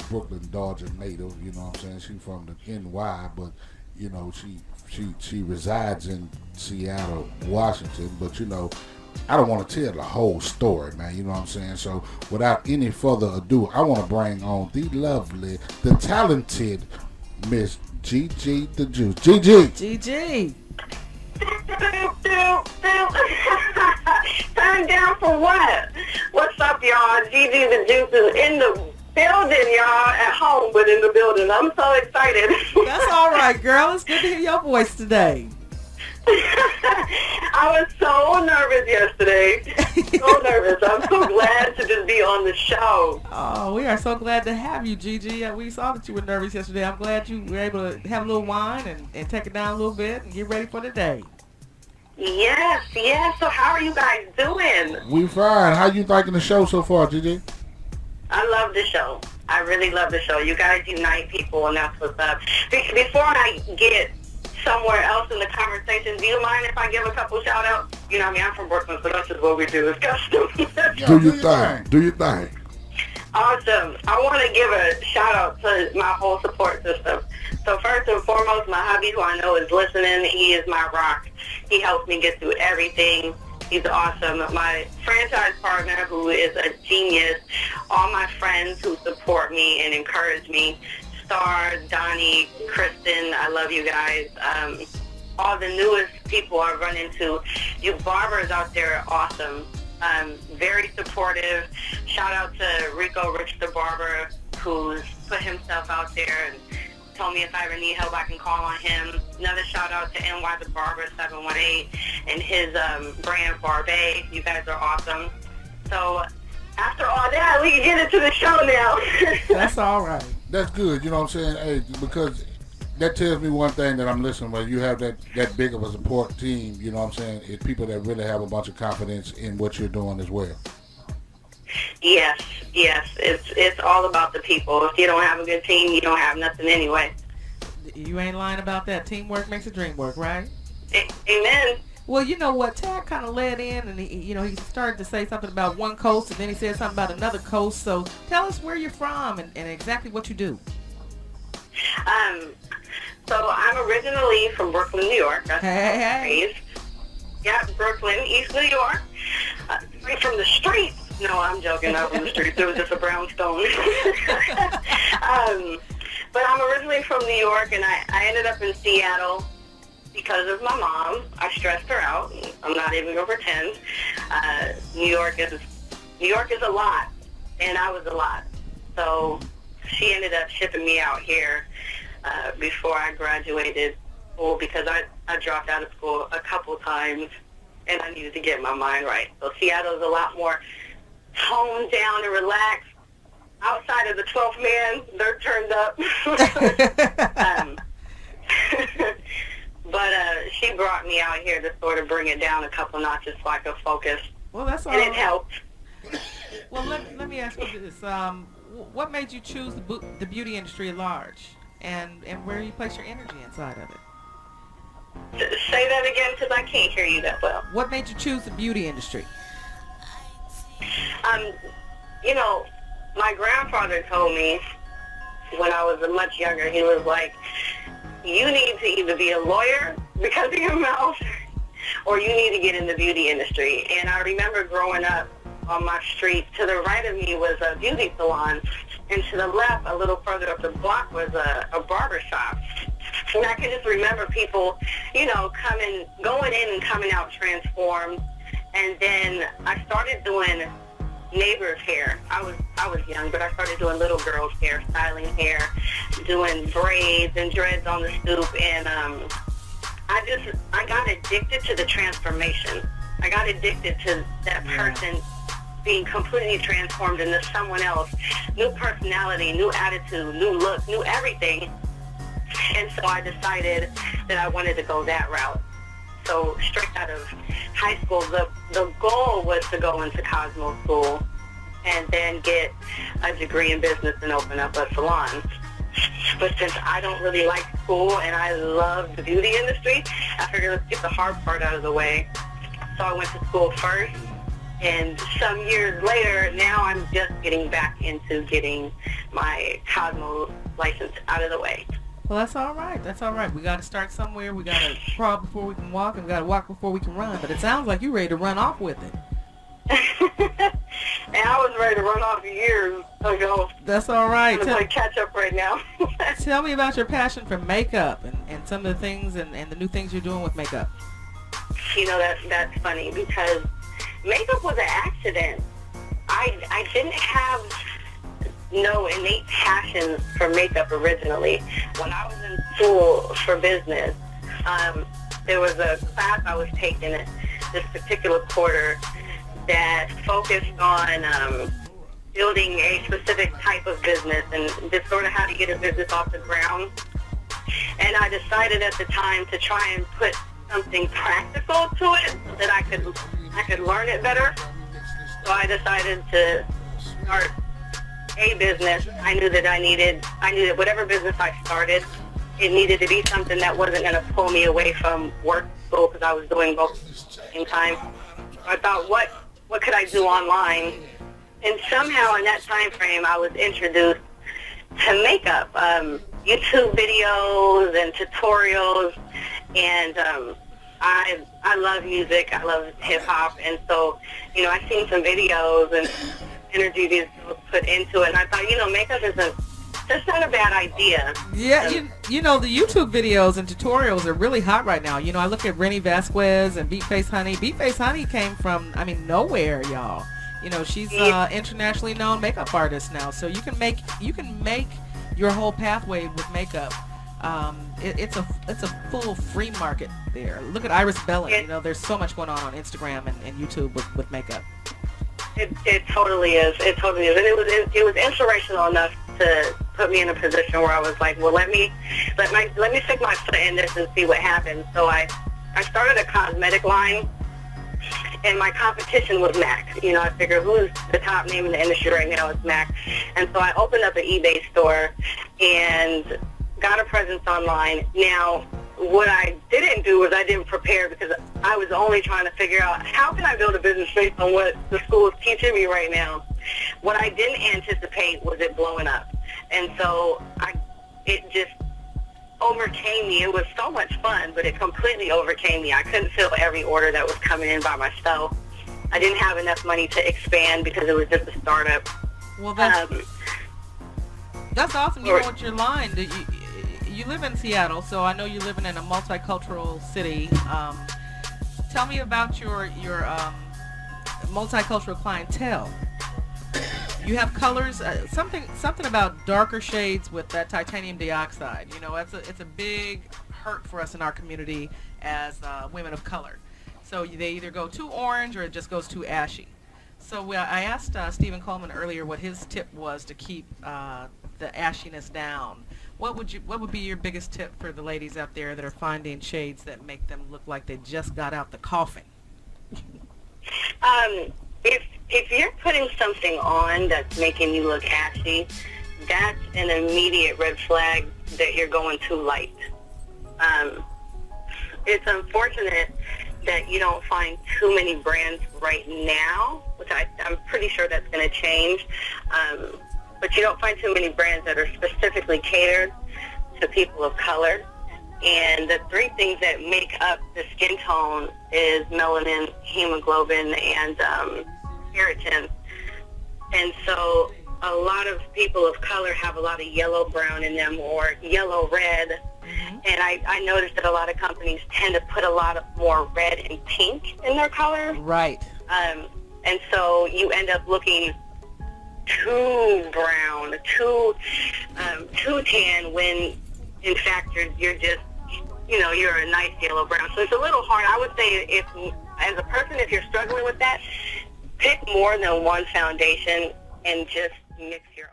Brooklyn, Dodger native. You know what I'm saying? She's from the NY, but she resides in Seattle, Washington. But I don't want to tell the whole story, man. You know what I'm saying? So without any further ado, I want to bring on the lovely, the talented Miss Gigi the Juice. Gigi. Gigi. Turn down for what? What's up, y'all? Gigi the Juice is in the building, y'all. At home, but in the building. I'm so excited. That's all right, girl. It's good to hear your voice today. I was so nervous yesterday. So nervous. I'm so glad to just be on the show. Oh, we are so glad to have you, Gigi. We saw that you were nervous yesterday. I'm glad you were able to have a little wine and take it down a little bit and get ready for the day. Yes. So how are you guys doing? We fine. How you liking the show so far, Gigi? I love the show. I really love the show. You guys unite people, and that's what's up. Before I get somewhere else in the conversation, do you mind if I give a couple shout outs? You know what I mean? I'm from Brooklyn, so that's just what we do. It's custom. Do your thing. Do your thing. Awesome. I want to give a shout out to my whole support system. So first and foremost, my hubby, who I know is listening, he is my rock. He helps me get through everything. He's awesome. My franchise partner, who is a genius. All my friends who support me and encourage me. Star, Donnie, Kristen, I love you guys. All the newest people I run into. You barbers out there are awesome. Very supportive. Shout out to Rico Rich the Barber, who's put himself out there and told me if I ever need help, I can call on him. Another shout out to NY the Barber 718 and his brand Barbet. You guys are awesome. So after all that, we can get into the show now. That's all right. That's good. You know what I'm saying? Hey, because that tells me one thing that I'm listening. When you have that big of a support team, you know what I'm saying? It's people that really have a bunch of confidence in what you're doing as well. Yes. It's all about the people. If you don't have a good team, you don't have nothing anyway. You ain't lying about that. Teamwork makes the dream work, right? Amen. Well, you know what? Tad kind of led in, and he started to say something about one coast, and then he said something about another coast. So tell us where you're from and exactly what you do. So I'm originally from Brooklyn, New York. That's Hey. Yeah, Brooklyn, East New York. Straight from the streets. No, I'm joking. Not from the streets. It was just a brownstone. But I'm originally from New York, and I ended up in Seattle because of my mom. I stressed her out. I'm not even going to pretend. New York is a lot, and I was a lot. So she ended up shipping me out here before I graduated school because I dropped out of school a couple times, and I needed to get my mind right. So Seattle's a lot more toned down and relaxed. Outside of the 12th man, they're turned up. But she brought me out here to sort of bring it down a couple notches so I could focus. Well, that's all. And it helped. Well, let me ask you this. What made you choose the beauty industry at large? And where you place your energy inside of it? Say that again because I can't hear you that well. What made you choose the beauty industry? My grandfather told me when I was much younger, he was like, you need to either be a lawyer because of your mouth or you need to get in the beauty industry. And I remember growing up on my street, to the right of me was a beauty salon, and to the left, a little further up the block, was a barber shop. And I can just remember people, going in and coming out transformed. And then I started doing neighbor's hair. I was young, but I started doing little girls' hair, styling hair, doing braids and dreads on the stoop, and I got addicted to the transformation. I got addicted to that person being completely transformed into someone else, new personality, new attitude, new look, new everything. And so I decided that I wanted to go that route. So straight out of high school, the goal was to go into Cosmo School and then get a degree in business and open up a salon. But since I don't really like school and I love the beauty industry, I figured let's get the hard part out of the way. So I went to school first And some years later, now I'm just getting back into getting my Cosmo license out of the way. Well, that's all right. That's all right. We got to start somewhere. We got to crawl before we can walk, and we got to walk before we can run. But it sounds like you're ready to run off with it. And I was ready to run off years ago. That's all right. I'm going to catch up right now. Tell me about your passion for makeup and some of the things and the new things you're doing with makeup. You know, that's funny because makeup was an accident. I didn't have no innate passion for makeup originally. When I was in school for business, there was a class I was taking this particular quarter that focused on building a specific type of business and just sort of how to get a business off the ground. And I decided at the time to try and put something practical to it so that I could learn it better. So I decided to start a business. I knew that whatever business I started, it needed to be something that wasn't going to pull me away from work, school, because I was doing both at the same time. So I thought, what could I do online? And somehow in that time frame, I was introduced to makeup, YouTube videos and tutorials, and I love music. I love hip hop, and so I seen some videos and energy these girls put into it, and I thought, makeup that's not a bad idea. Yeah, the YouTube videos and tutorials are really hot right now. I look at Rennie Vasquez and Beatface Honey. Beatface Honey came from, nowhere, y'all. She's internationally known makeup artist now, so you can make your whole pathway with makeup. It's a full free market there. Look at Iris Bellin. There's so much going on Instagram and YouTube with makeup. It totally is. It totally is, and it was inspirational enough to put me in a position where I was like, well, let me stick my foot in this and see what happens. So I started a cosmetic line, and my competition was MAC. I figured who's the top name in the industry right now is MAC, and so I opened up an eBay store and got a presence online. Now, what I didn't do was I didn't prepare because I was only trying to figure out how can I build a business based on what the school is teaching me right now. What I didn't anticipate was it blowing up. And so it just overcame me. It was so much fun, but it completely overcame me. I couldn't fill every order that was coming in by myself. I didn't have enough money to expand because it was just a startup. Well, that's awesome. With your line, you live in Seattle, so I know you're living in a multicultural city. Tell me about your multicultural clientele. You have colors, something about darker shades with that titanium dioxide. It's a big hurt for us in our community as women of color. So they either go too orange or it just goes too ashy. So I asked Stephen Coleman earlier what his tip was to keep the ashiness down. What would be your biggest tip for the ladies out there that are finding shades that make them look like they just got out the coffin? If you're putting something on that's making you look ashy, that's an immediate red flag that you're going too light. It's unfortunate that you don't find too many brands right now, which I'm pretty sure that's going to change. But you don't find too many brands that are specifically catered to people of color. And the three things that make up the skin tone is melanin, hemoglobin, and keratin. And so a lot of people of color have a lot of yellow-brown in them or yellow-red. Mm-hmm. And I noticed that a lot of companies tend to put a lot of more red and pink in their color. Right. And so you end up looking too brown, too tan, when in fact you're just, you're a nice yellow brown. So it's a little hard. I would say as a person, if you're struggling with that, pick more than one foundation and just mix your own.